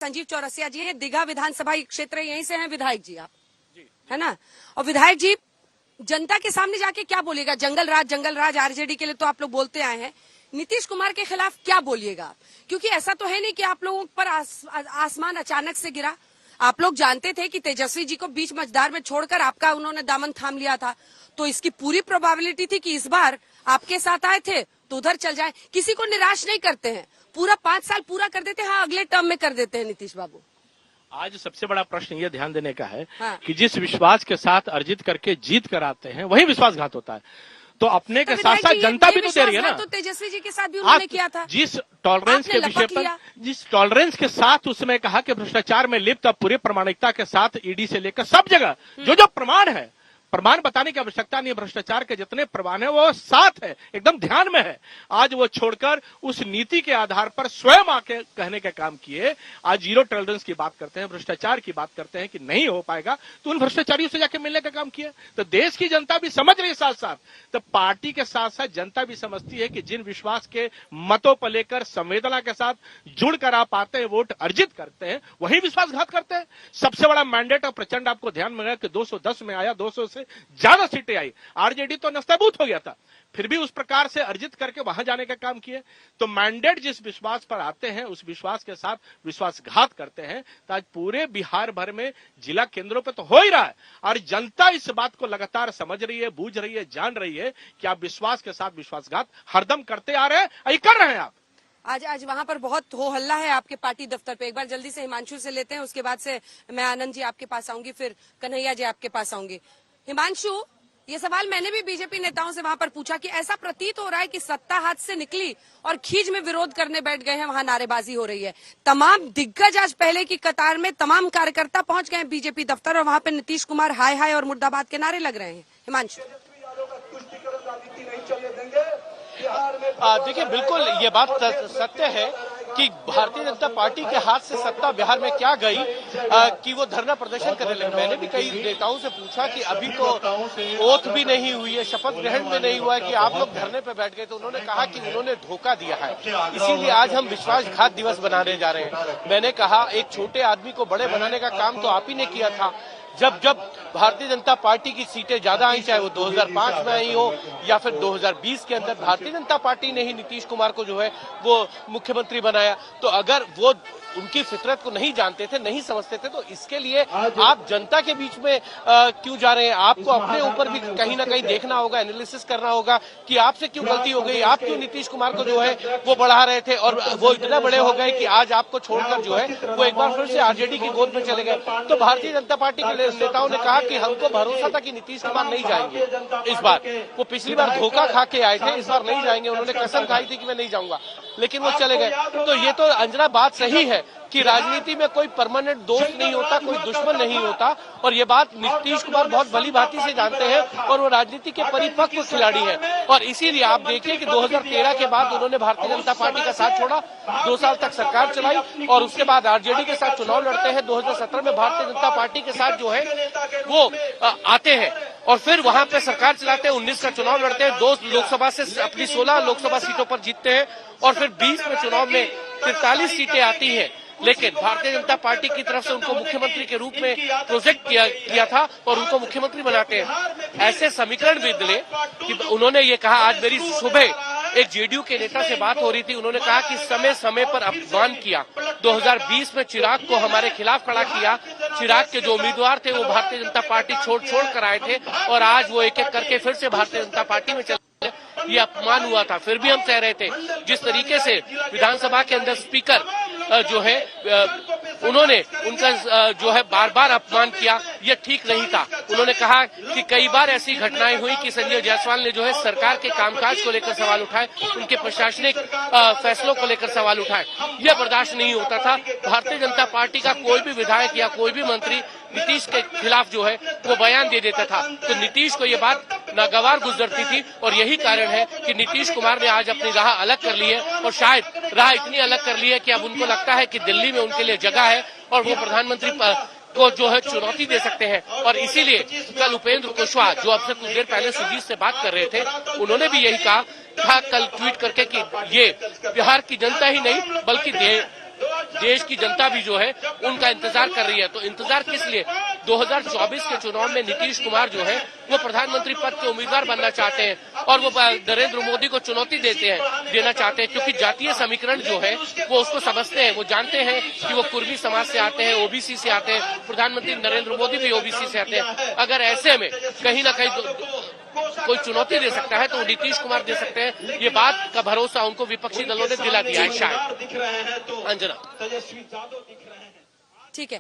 संजीव चौरसिया जी हैं, दीघा विधानसभा क्षेत्र यहीं से हैं विधायक जी आप, है ना। और विधायक जी जनता के सामने जाके क्या बोलिएगा? जंगल राज आरजेडी के लिए तो आप लोग बोलते आए हैं, नीतीश कुमार के खिलाफ क्या बोलिएगा? क्योंकि ऐसा तो है नहीं कि आप लोगों पर आसमान अचानक से गिरा। आप लोग जानते थे कि तेजस्वी जी को बीच मझधार में छोड़कर आपका उन्होंने दामन थाम लिया था, तो इसकी पूरी प्रोबेबिलिटी थी कि इस बार आपके साथ आए थे तो उधर चल जाए। किसी को निराश नहीं करते हैं, पूरा 5 साल पूरा कर देते हैं, हाँ अगले टर्म में कर देते हैं नीतीश बाबू। आज सबसे बड़ा प्रश्न ये ध्यान देने का है कि हाँ। जिस विश्वास के साथ अर्जित करके जीत कर आते हैं वही विश्वासघात होता है। तो अपने के साथ साथ जनता भी तो दे रही है ना। तो तेजस्वी जी के साथ भी उन्होंने किया था। जिस टॉलरेंस के विषय पर, जिस टॉलरेंस के साथ उसमें कहा कि भ्रष्टाचार में लिप्त, अब पूरे प्रामाणिकता के साथ ईडी से लेकर सब जगह जो प्रमाण है, प्रमाण बताने की आवश्यकता नहीं है, भ्रष्टाचार के जितने प्रमाण है वो साथ है, एकदम ध्यान में है। आज वो छोड़कर उस नीति के आधार पर स्वयं आके कहने का काम किए। आज जीरो टॉलरेंस की बात करते हैं, भ्रष्टाचार की बात करते हैं कि नहीं हो पाएगा, तो उन भ्रष्टाचारियों से जाके मिलने का काम किया। तो देश की जनता भी समझ रही है, साथ साथ तो पार्टी के साथ साथ जनता भी समझती है कि जिन विश्वास के मतों पर लेकर संवेदना के साथ जुड़कर आप आते हैं, वोट अर्जित करते हैं, वही विश्वासघात करते हैं। सबसे बड़ा मैंडेट और प्रचंड आपको ध्यान में कि 210 में आया, 200 से ज्यादा सीटें आई। आरजेडी तो नस्ताबूत हो गया था, फिर भी उस प्रकार से अर्जित करके वहां जाने का काम किए। तो मैंडेट जिस विश्वास पर आते हैं उस विश्वास के साथ विश्वासघात करते हैं। तो आज पूरे बिहार भर में जिला केंद्रों पे तो हो ही रहा है, और जनता इस बात को लगातार समझ रही है, बूझ रही है, जान रही है कि आप विश्वास के साथ विश्वासघात हरदम करते आ रहे हैं, कर रहे हैं आप। आज वहां पर बहुत हो हल्ला है आपके पार्टी दफ्तर पे। एक बार जल्दी से हिमांशु से लेते हैं, उसके बाद से मैं आनंद जी आपके पास आऊंगी, फिर कन्हैया जी आपके पास आऊंगी। हिमांशु, ये सवाल मैंने भी बीजेपी नेताओं से वहां पर पूछा कि ऐसा प्रतीत हो रहा है कि सत्ता हाथ से निकली और खींच में विरोध करने बैठ गए हैं, वहां नारेबाजी हो रही है। तमाम दिग्गज आज पहले की कतार में तमाम कार्यकर्ता पहुंच गए हैं बीजेपी दफ्तर, और वहां पे नीतीश कुमार हाय हाय और मुर्दाबाद के नारे लग रहे हैं। हिमांशु, देखिए, बिल्कुल ये बात सत्य है कि भारतीय जनता पार्टी के हाथ से सत्ता बिहार में क्या गई कि वो धरना प्रदर्शन करने लगे। मैंने भी कई नेताओं से पूछा कि अभी तो ओथ भी नहीं हुई है, शपथ ग्रहण भी नहीं हुआ है कि आप लोग धरने पे बैठ गए, तो उन्होंने कहा कि उन्होंने धोखा दिया है, इसीलिए आज हम विश्वासघात दिवस बनाने जा रहे हैं। मैंने कहा एक छोटे आदमी को बड़े बनाने का काम तो आप ही ने किया था। जब भारतीय जनता पार्टी की सीटें ज्यादा आई, चाहे वो 2005 में आई हो या फिर 2020 के अंदर, भारतीय जनता पार्टी ने ही नीतीश कुमार को जो है वो मुख्यमंत्री बनाया। तो अगर वो उनकी फितरत को नहीं जानते थे, नहीं समझते थे, तो इसके लिए आप जनता के बीच में क्यों जा रहे हैं? आपको अपने ऊपर भी कहीं ना कहीं देखना होगा, एनालिसिस करना होगा कि आपसे क्यों गलती हो गई, आप क्यों नीतीश कुमार को जो है वो बढ़ा रहे थे, और वो इतने बड़े हो गए कि आज आपको छोड़कर जो है वो एक बार फिर से आरजेडी की गोद में चले गए। तो भारतीय जनता पार्टी के नेताओं ने कहा कि हमको भरोसा था कि नीतीश कुमार नहीं जाएंगे इस बार। वो पिछली बार धोखा खा के आए थे, इस बार नहीं जाएंगे, उन्होंने कसम खाई थी कि मैं नहीं जाऊंगा, लेकिन वो चले गए। तो ये तो अंजना बात सही है कि राजनीति में कोई परमानेंट दोस्त नहीं होता, कोई दुश्मन नहीं होता, और ये बात नीतीश कुमार बहुत भली भांति से जानते हैं, और वो राजनीति के परिपक्व खिलाड़ी हैं। और इसीलिए आप देखिए कि 2013 के बाद उन्होंने भारतीय जनता पार्टी का साथ छोड़ा, 2 साल तक सरकार चलाई, और उसके बाद आरजेडी के साथ चुनाव लड़ते हैं। 2017 में भारतीय जनता पार्टी के साथ जो है वो आते हैं, और फिर वहां पे सरकार चलाते हैं। 19 का चुनाव लड़ते हैं, 2 लोकसभा से अपनी 16 लोकसभा सीटों पर जीतते हैं, और फिर 20 में चुनाव में 43 सीटें आती हैं। लेकिन भारतीय जनता पार्टी की तरफ से उनको मुख्यमंत्री के रूप में प्रोजेक्ट किया था, और उनको मुख्यमंत्री बनाते हैं। ऐसे समीकरण भी दिले कि उन्होंने ये कहा, आज मेरी सुबह एक जेडीयू के नेता से बात हो रही थी, उन्होंने कहा कि समय समय पर अपमान किया। 2020 में चिराग को हमारे खिलाफ खड़ा किया, चिराग के जो उम्मीदवार थे वो भारतीय जनता पार्टी छोड़ कर आए थे, और आज वो एक एक करके फिर से भारतीय जनता पार्टी में चले। ये अपमान हुआ था, फिर भी हम कह रहे थे। जिस तरीके से विधानसभा के अंदर स्पीकर जो है उन्होंने उनका जो है बार बार अपमान किया, ये ठीक नहीं था। उन्होंने कहा कि कई बार ऐसी घटनाएं हुई कि संजय जायसवाल ने जो है सरकार के कामकाज को लेकर सवाल उठाए, उनके प्रशासनिक फैसलों को लेकर सवाल उठाए, यह बर्दाश्त नहीं होता था। भारतीय जनता पार्टी का कोई भी विधायक या कोई भी मंत्री नीतीश के खिलाफ जो है वो बयान दे देता था, तो नीतीश को ये बात नागवार गुजरती थी, और यही कारण है कि नीतीश कुमार ने आज अपनी राह अलग कर ली है, और शायद राह इतनी अलग कर ली है कि अब उनको लगता है कि दिल्ली में उनके लिए जगह है, और वो प्रधानमंत्री को जो है चुनौती दे सकते हैं। और इसीलिए कल उपेंद्र कुशवाहा, जो अब से कुछ देर पहले सुजीत से बात कर रहे थे, उन्होंने भी यही कहा था कल ट्वीट करके कि ये बिहार की जनता ही नहीं बल्कि देश की जनता भी जो है उनका इंतजार कर रही है। तो इंतजार किस लिए? 2024 के चुनाव में नीतीश कुमार जो है वो प्रधानमंत्री पद के उम्मीदवार बनना चाहते हैं और वो नरेंद्र मोदी को चुनौती देना चाहते हैं, क्योंकि जातीय समीकरण जो है वो उसको समझते हैं। वो जानते हैं कि वो कुर्मी समाज से आते हैं, ओबीसी से आते हैं, प्रधानमंत्री नरेंद्र मोदी भी ओबीसी से आते हैं। अगर ऐसे में कहीं ना कहीं कोई चुनौती दे सकता है तो नीतीश कुमार दे सकते हैं। ये बात का भरोसा उनको विपक्षी दलों ने दिला दिया है शायद। अंजना, ठीक है।